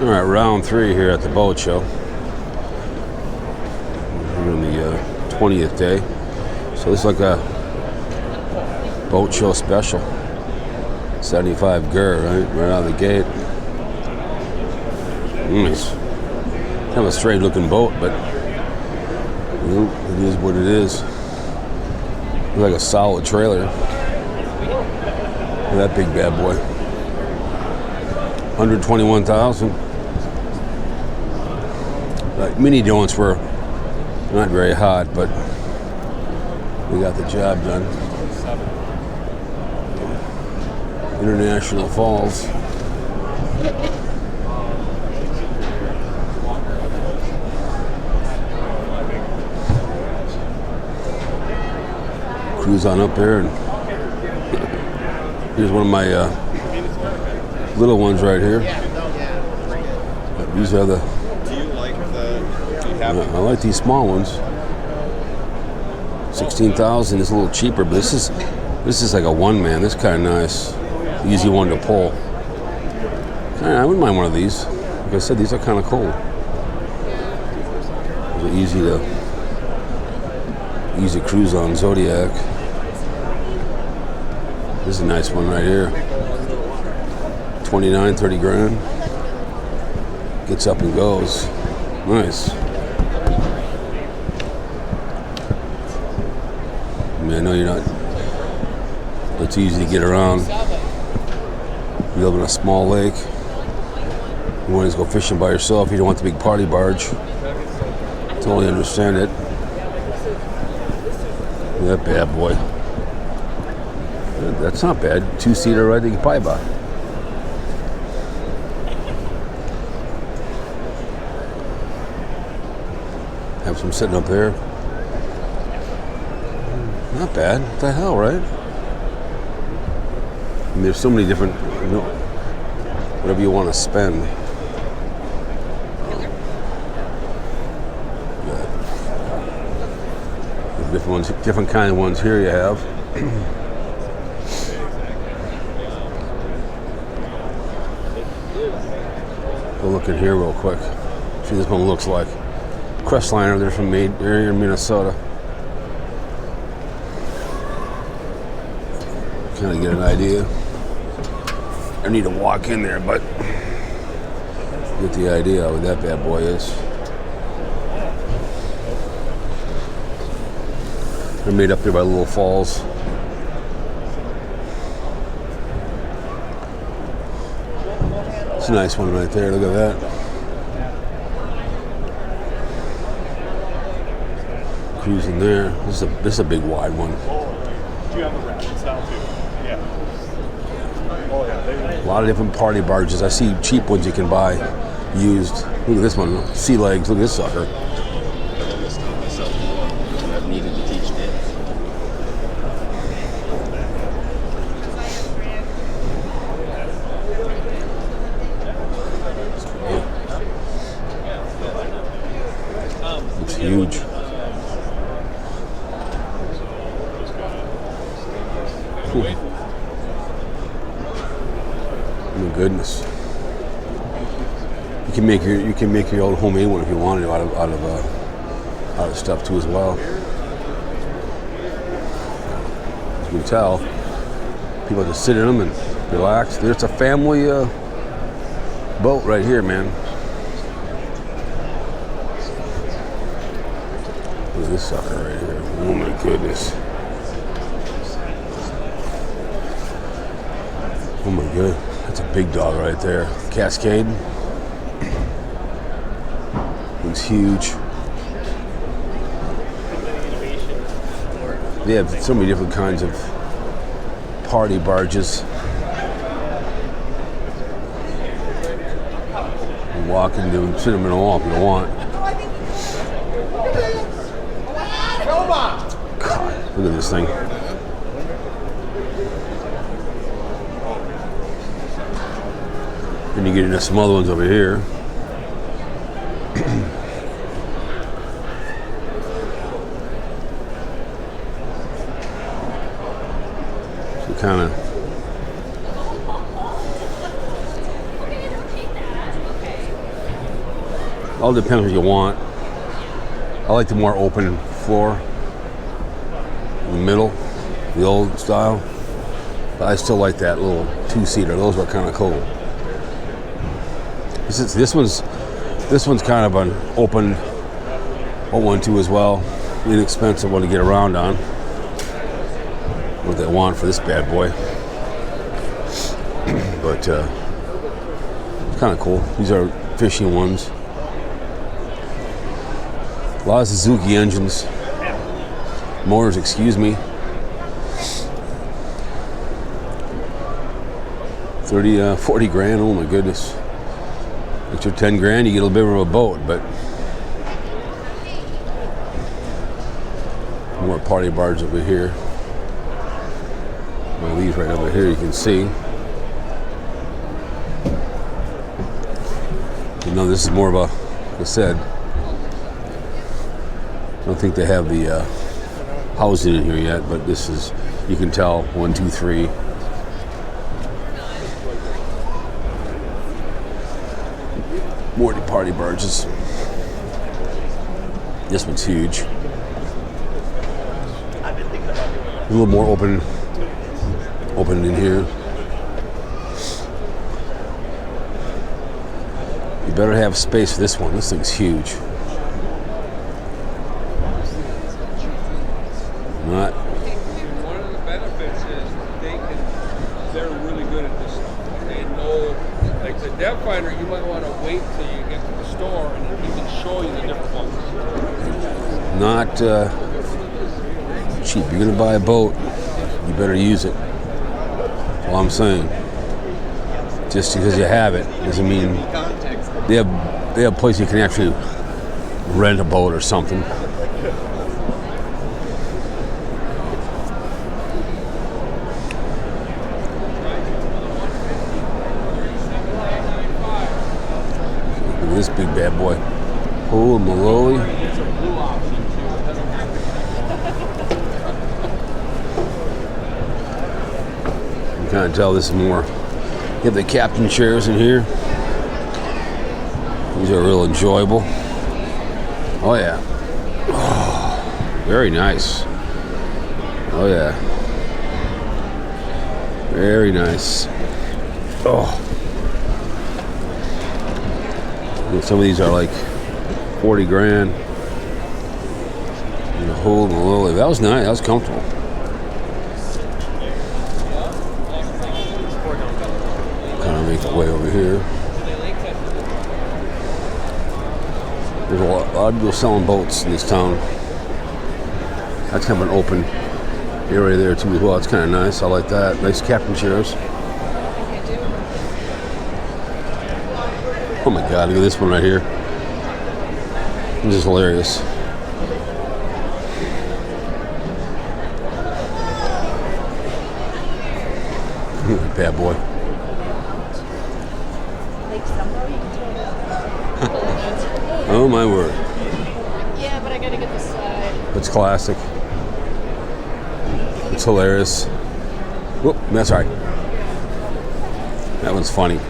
All right, round 3 here at the boat show. We're on the 20th day. So this is like a boat show special. 75 gur, right out of the gate. It's kind of a strange looking boat, but it is what it is. It's like a solid trailer. That big bad boy. 121,000. Mini don'ts were not very hot, but we got the job done. International Falls. Cruise on up there, and here's one of my little ones right here. These are the. Do you like the? Do you have I like these small ones. 16,000 is a little cheaper, but this is like a one man. This is kind of nice, easy one to pull. I wouldn't mind one of these. Like I said, these are kind of cool. They're easy cruise on Zodiac. This is a nice one right here. 29, 30 grand. Gets up and goes. Nice. I mean, I know you're not. It's easy to get around. You live in a small lake. You want to go fishing by yourself. You don't want the big party barge. Totally understand it. That bad boy. That's not bad. 2-seater right there you can probably buy. Have some sitting up there. Not bad. What the hell, right? I mean, there's so many different, whatever you want to spend. Different ones, different kind of ones here you have. Go look in here real quick. See what this one looks like. Crestliner, they're from they're here in Minnesota. Kind of get an idea. I need to walk in there, but get the idea of what that bad boy is. They're made up there by little falls. It's a nice one right there. Look at that. Cruising there. This is a big wide one. Do you have the rapid style too? Yeah. Oh yeah. A lot of different party barges. I see cheap ones you can buy used. Look at this one. Sea legs. Look at this sucker. I've needed to teach dance. It's huge. Oh my goodness! You can make your own homemade one if you wanted out of stuff too as well. As you can tell, people just sit in them and relax. There's a family boat right here, man. Look at this sucker right here. Oh my goodness. Oh my god, that's a big dog right there. Cascade. Looks huge. They have so many different kinds of party barges. You walk into them, sit them in a wall if you want. God, look at this thing. And you get into some other ones over here. So kind of All depends what you want. I like the more open floor in the middle, the old style. But I still like that little two-seater. Those were kind of cool. This one's kind of an open one too as well. Inexpensive one to get around on. What they want for this bad boy. But it's kind of cool. These are fishing ones. A lot of Suzuki engines. Motors, excuse me. 40 grand, oh my goodness. Extra 10 grand, you get a little bit of a boat, but more party barge over here. Well, these right over here you can see. You know, this is more of a, like I said, I don't think they have the housing in here yet, but this is, you can tell, 1, 2, 3. More party barges. This one's huge. A little more open in here. You better have space for this one. This thing's huge. Not. One of the benefits is they're really good at this stuff. They know, like the depth finder, you might want to wait till you get to the store and he can show you the different ones. Not cheap. You're gonna buy a boat, you better use it. That's all I'm saying. Just because you have it doesn't mean they have a place you can actually rent a boat or something. Look at this big bad boy. Oh, Malloy. You can kind of tell this is more. You have the captain chairs in here. These are real enjoyable. Oh yeah. Oh, very nice. Oh yeah. Very nice. Oh. Some of these are like 40 grand. And the whole Lily. That was nice. That was comfortable. Kind of make the way over here. There's a lot of people selling boats in this town. That's kind of an open area there too as well. It's kind of nice. I like that. Nice captain chairs. Oh my God, look at this one right here. This is hilarious. Bad boy. Oh my word. Yeah, but I gotta get the side. It's classic. It's hilarious. Whoop, that's all right. That one's funny.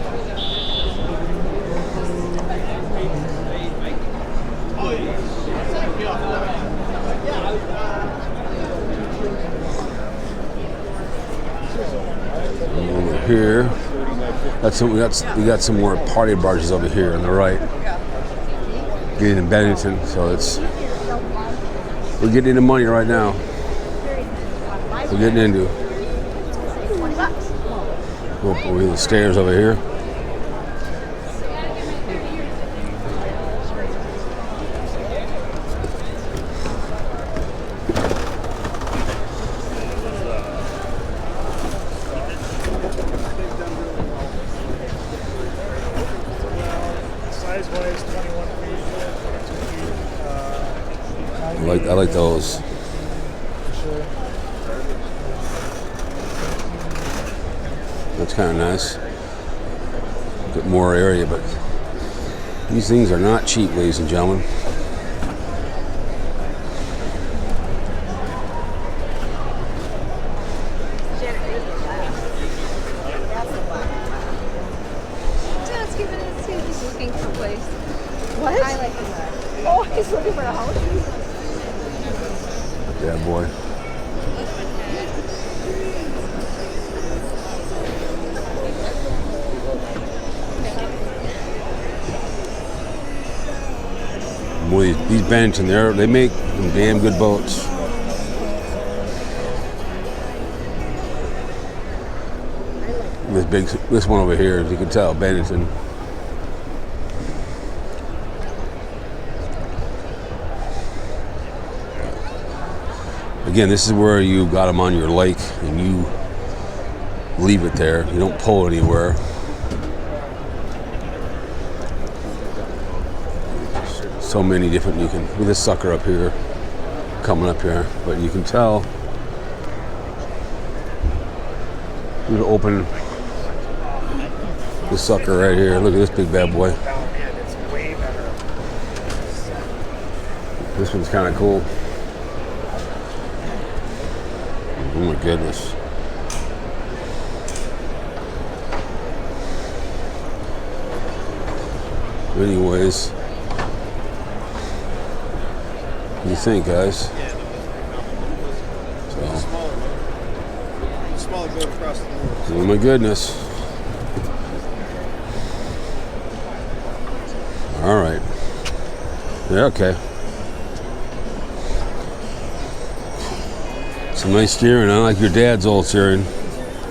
Over here, we got some more party barges over here on the right. Getting in Bennington, so we're getting into money right now. We're getting into. Go up over the stairs over here. Size-wise, 21 feet, 22 feet. I like those. That's kind of nice. A bit more area, but these things are not cheap, ladies and gentlemen. Dad's giving it to looking for a place. What? I like him. Oh, he's looking for a house. Yeah, boy. Boy, these Bennington, they make some damn good boats. This one over here, as you can tell, Bennington. Again, this is where you got them on your lake and you leave it there. You don't pull anywhere. So many different, you can, with this sucker up here, coming up here, but you can tell, you can open this sucker right here. Look at this big bad boy. This one's kind of cool. Oh my goodness. Anyways, what do you think, guys? Smaller boat across the board. Oh my goodness. All right. Yeah, okay. Some nice steering. I like your dad's old steering.